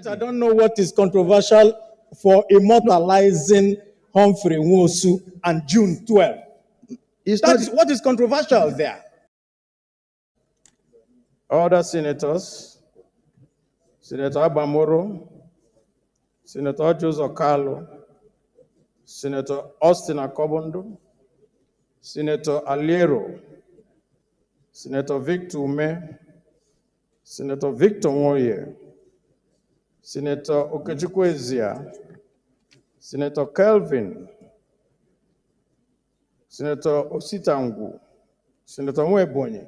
I don't know what is controversial for immortalizing Humphrey Nwosu and June 12. What is controversial there? Other senators, Senator Abamoro, Senator Joseph Carlo, Senator Austin Akobondo, Senator Aliero, Senator Victor Ume, Senator Victor Moye, Senator Okechukwu, Senator Kelvin, Senator Ositangu, Senator Mwebonyi,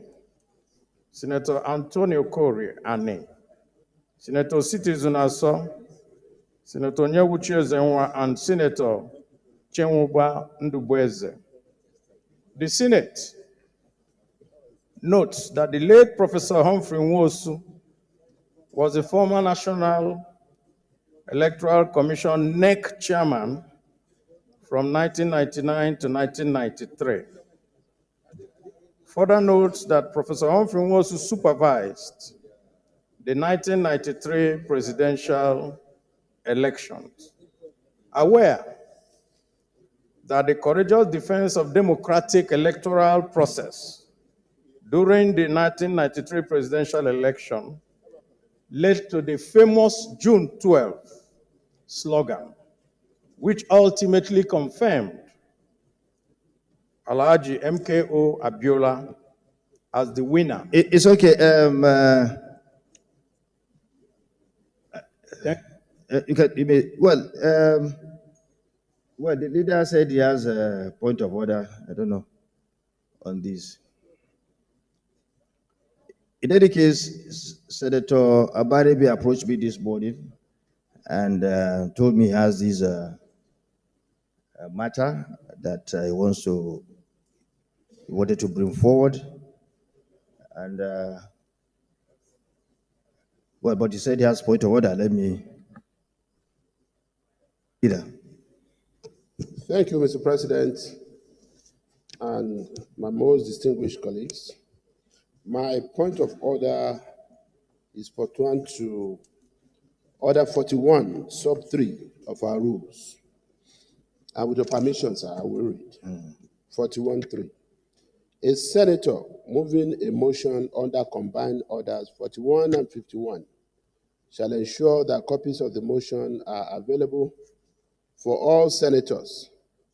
Senator Antonio Kori Ane, Senator Citizen Aso, Senator Nyewuchi Ezenwa, and Senator Chenwuba Ndubweze. The Senate notes that the late Professor Humphrey Nwosu was a former National Electoral Commission NEC chairman from 1999 to 1993. Further notes that Professor Humphrey Nwosu supervised the 1993 presidential elections, aware that the courageous defense of democratic electoral process during the 1993 presidential election led to the famous June 12 slogan, which ultimately confirmed Alhaji MKO Abiola as the winner. It's okay. Well, the leader said he has a point of order. I don't know on this. In any case, Senator Abaribe approached me this morning and told me he has this matter that he wanted to bring forward. And but he said he has point of order. Let me. Either. Thank you, Mr. President, and my most distinguished colleagues. My point of order is pursuant to Order 41, Sub 3 of our rules. And with your permission, sir, I will read. 41.3. A senator moving a motion under combined orders 41 and 51 shall ensure that copies of the motion are available for all senators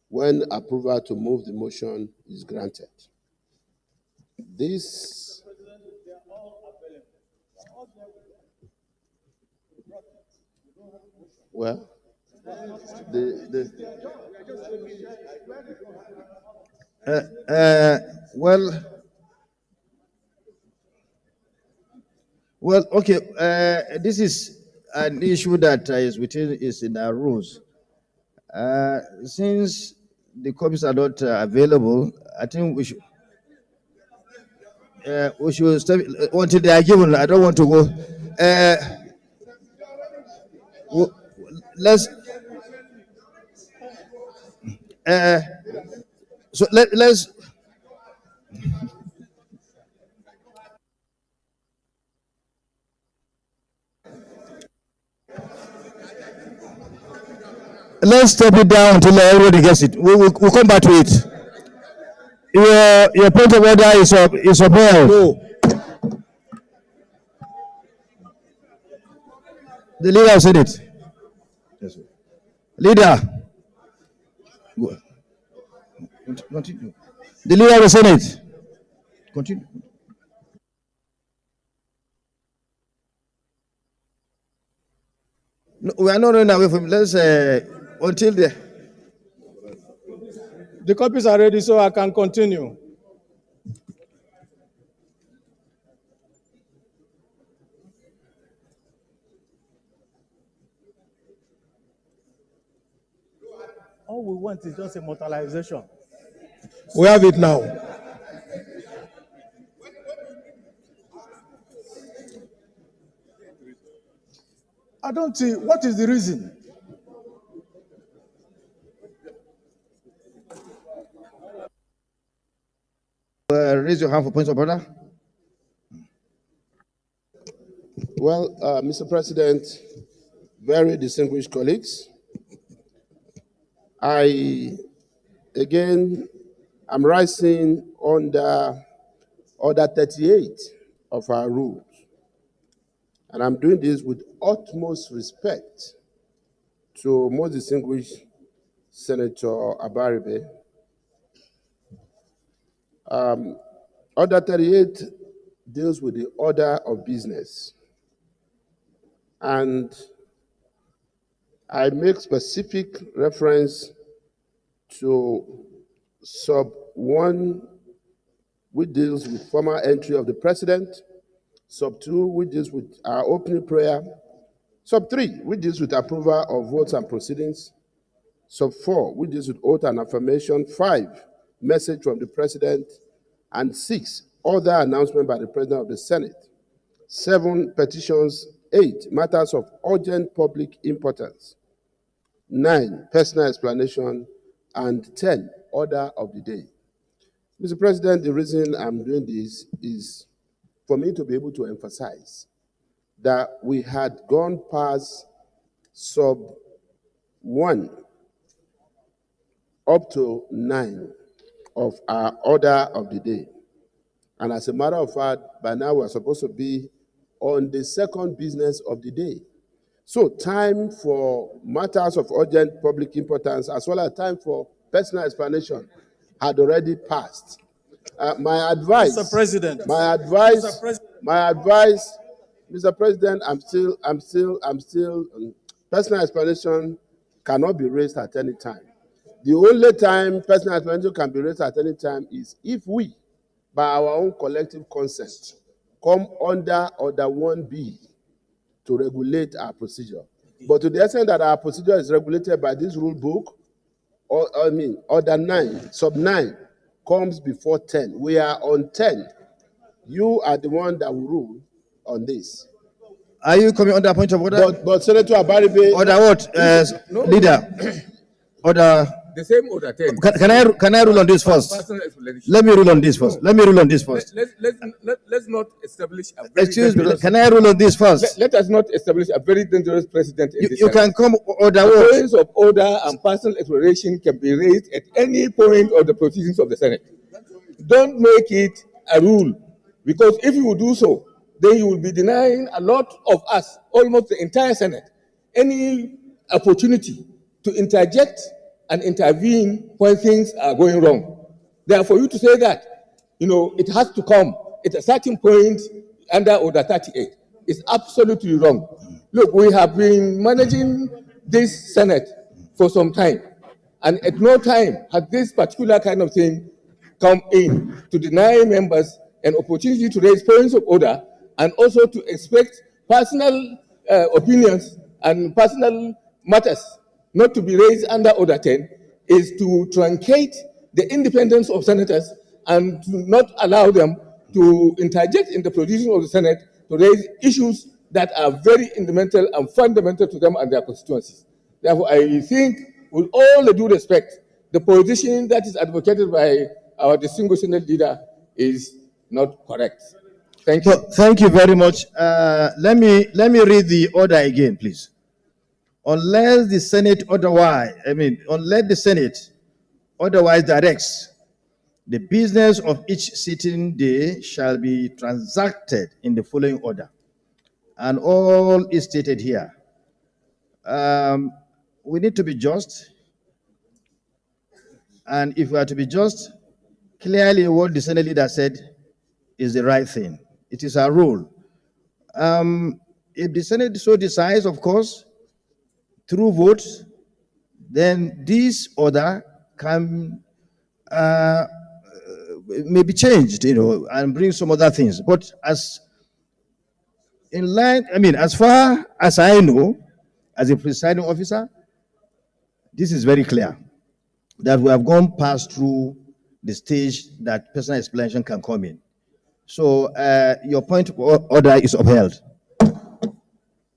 when approval to move the motion is granted. This well, okay. This is an issue that is in our rules. Since the copies are not available, I think we should step until they are given. I don't want to go. Let's step it down until everybody gets it. We'll come back to it. Your point of order is upheld. No. The leader of Senate. Yes, leader. Continue. The leader of the Senate. Continue. No, we are not running away from him. Let's until the copies are ready, so I can continue. All we want is just immortalization. We have it now. I don't see what is the reason. Raise your hand for points of order. Well, Mr. President, very distinguished colleagues, I'm rising under Order 38 of our rules, and I'm doing this with utmost respect to most distinguished Senator Abaribe. Order 38 deals with the order of business, and I make specific reference to sub 1, which deals with formal entry of the president, sub 2, which deals with our opening prayer, sub 3, which deals with approval of votes and proceedings, sub 4, which deals with oath and affirmation, 5, message from the president, and 6, other announcement by the president of the Senate, 7, petitions, 8, matters of urgent public importance, 9, personal explanation, and 10, order of the day. Mr. President, the reason I'm doing this is for me to be able to emphasize that we had gone past sub 1 up to 9 of our order of the day. And as a matter of fact, by now we're supposed to be on the second business of the day. So time for matters of urgent public importance as well as time for personal explanation had already passed. My advice, Mr. President. Mr. President, personal explanation cannot be raised at any time. The only time personal explanation can be raised at any time is if we, by our own collective consent, come under Order 1B to regulate our procedure. But to the extent that our procedure is regulated by this rule book, Order 9, sub 9, comes before 10. We are on 10. You are the one that will rule on this. Are you coming under point of order? But Senator Abaribe... Order what? No. Leader. Order... The same order 10. Can I rule on this first? Let me rule on this first. Let's not establish a very Excuse me, can I rule on this first? Let us not establish a very dangerous precedent in this You can come order the what? points of order and personal exploration can be raised at any point of the proceedings of the Senate. Don't make it a rule, because if you do so, then you will be denying a lot of us, almost the entire Senate, any opportunity to interject and intervene when things are going wrong. Therefore, you to say that, it has to come at a certain point under Order 38 is absolutely wrong. Look, we have been managing this Senate for some time, and at no time has this particular kind of thing come in to deny members an opportunity to raise points of order and also to expect personal opinions and personal matters not to be raised under Order 10 is to truncate the independence of senators and to not allow them to interject in the proceedings of the Senate to raise issues that are very fundamental to them and their constituencies. Therefore, I think, with all the due respect, the position that is advocated by our distinguished Senate leader is not correct. Thank you. Thank you very much. Let me read the order again, please. Unless the Senate otherwise directs, the business of each sitting day shall be transacted in the following order. And all is stated here. We need to be just. And if we are to be just, clearly what the Senate leader said is the right thing. It is our rule. If the Senate so decides, of course, through votes, then this order can may be changed, and bring some other things. But as far as I know, as a presiding officer, this is very clear that we have gone past through the stage that personal explanation can come in. So your point of order is upheld.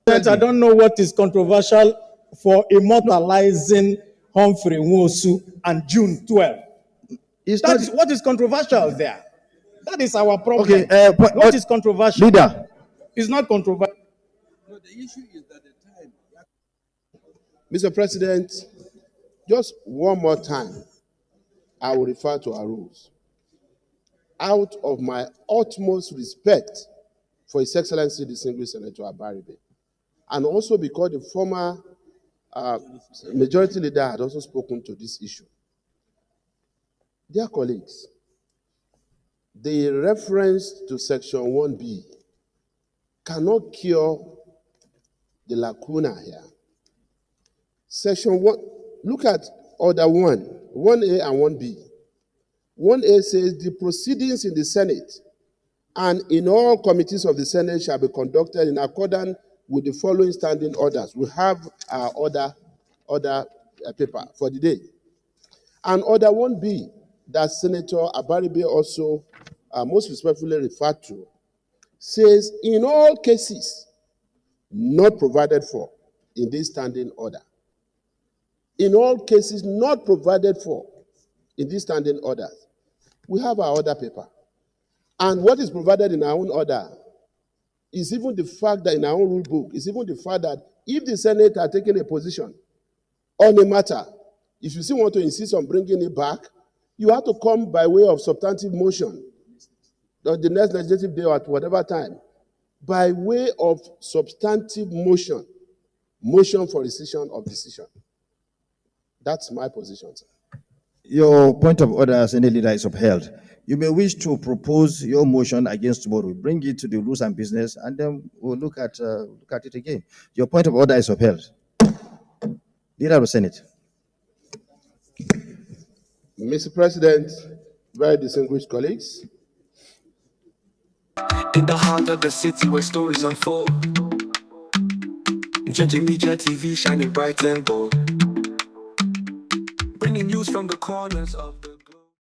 I don't know what is controversial for immortalizing Humphrey Nwosu and June 12. What is controversial there? That is our problem. Okay, what is controversial? Leader. It's not controversial. No, the issue is that the time Mr. President, just one more time, I will refer to our rules. Out of my utmost respect for His Excellency Distinguished Senator Abaribe, and also because the former majority leader had also spoken to this issue. Dear colleagues, the reference to Section 1B cannot cure the lacuna here. Section 1, look at Order 1, 1A and 1B. 1A says the proceedings in the Senate and in all committees of the Senate shall be conducted in accordance with the following standing orders. We have our order paper for the day. And Order 1B that Senator Abaribe also most respectfully referred to says in all cases not provided for in this standing order. In all cases not provided for in this standing orders. We have our order paper. And what is provided in our own order is even the fact that in our own rule book, is even the fact that if the Senate are taking a position on a matter, if you still want to insist on bringing it back, you have to come by way of substantive motion, or the next legislative day or at whatever time, by way of substantive motion for rescission of decision. That's my position, sir. Your point of order, Senate Leader, is upheld. You may wish to propose your motion against tomorrow. Bring it to the Rules and Business, and then we'll look at it again. Your point of order is upheld. Leader of the Senate. Mr. President, very distinguished colleagues. In the heart of the city where stories unfold, Judging Media TV shining bright and bold, bringing news from the corners of the